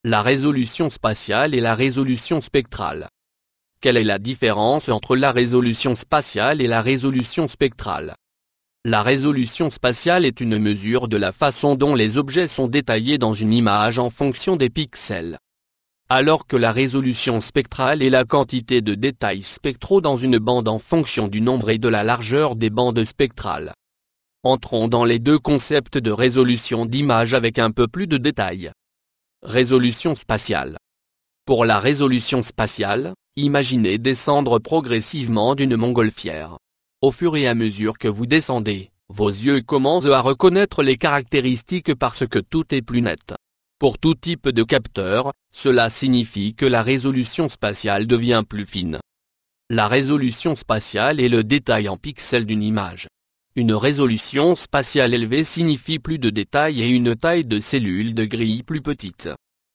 La résolution spatiale et la résolution spectrale. Quelle est la différence entre la résolution spatiale et la résolution spectrale? La résolution spatiale est une mesure de la façon dont les objets sont détaillés dans une image en fonction des pixels. Alors que la résolution spectrale est la quantité de détails spectraux dans une bande en fonction du nombre et de la largeur des bandes spectrales. Entrons dans les deux concepts de résolution d'image avec un peu plus de détails. Résolution spatiale. Pour la résolution spatiale, imaginez descendre progressivement d'une montgolfière. Au fur et à mesure que vous descendez, vos yeux commencent à reconnaître les caractéristiques parce que tout est plus net. Pour tout type de capteur, cela signifie que la résolution spatiale devient plus fine. La résolution spatiale est le détail en pixels d'une image. Une résolution spatiale élevée signifie plus de détails et une taille de cellule de grille plus petite.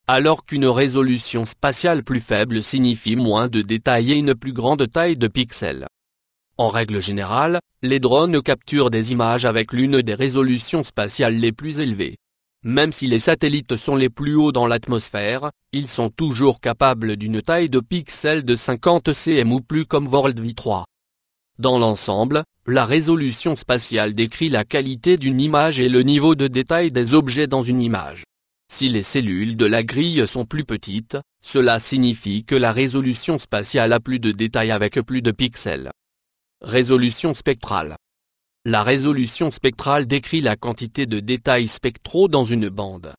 Alors qu'une résolution spatiale plus faible signifie moins de détails et une plus grande taille de pixels. En règle générale, les drones capturent des images avec l'une des résolutions spatiales les plus élevées. Même si les satellites sont les plus hauts dans l'atmosphère, ils sont toujours capables d'une taille de pixels de 50 cm ou plus comme WorldView 3. Dans l'ensemble, la résolution spatiale décrit la qualité d'une image et le niveau de détail des objets dans une image. Si les cellules de la grille sont plus petites, cela signifie que la résolution spatiale a plus de détails avec plus de pixels. Résolution spectrale. La résolution spectrale décrit la quantité de détails spectraux dans une bande.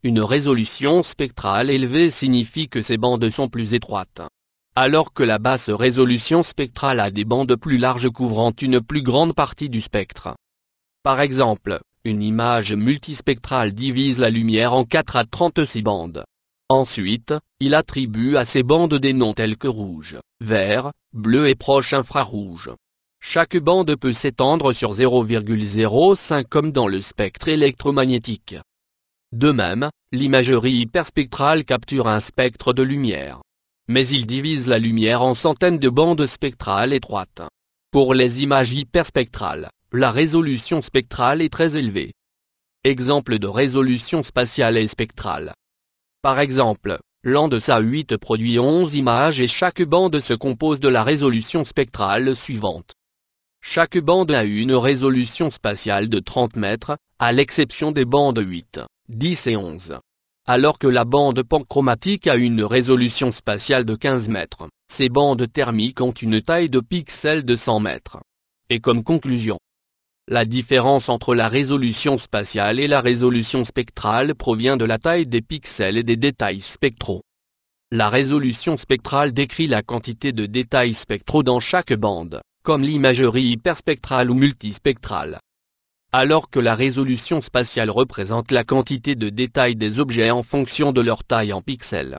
Une résolution spectrale élevée signifie que ces bandes sont plus étroites. Alors que la basse résolution spectrale a des bandes plus larges couvrant une plus grande partie du spectre. Par exemple, une image multispectrale divise la lumière en 4 à 36 bandes. Ensuite, il attribue à ces bandes des noms tels que rouge, vert, bleu et proche infrarouge. Chaque bande peut s'étendre sur 0,05 comme dans le spectre électromagnétique. De même, l'imagerie hyperspectrale capture un spectre de lumière. Mais il divise la lumière en centaines de bandes spectrales étroites. Pour les images hyperspectrales, la résolution spectrale est très élevée. Exemple de résolution spatiale et spectrale. Par exemple, Landsat 8 produit 11 images et chaque bande se compose de la résolution spectrale suivante. Chaque bande a une résolution spatiale de 30 mètres, à l'exception des bandes 8, 10 et 11. Alors que la bande panchromatique a une résolution spatiale de 15 mètres, ces bandes thermiques ont une taille de pixels de 100 mètres. Et comme conclusion, la différence entre la résolution spatiale et la résolution spectrale provient de la taille des pixels et des détails spectraux. La résolution spectrale décrit la quantité de détails spectraux dans chaque bande, comme l'imagerie hyperspectrale ou multispectrale. Alors que la résolution spatiale représente la quantité de détails des objets en fonction de leur taille en pixels.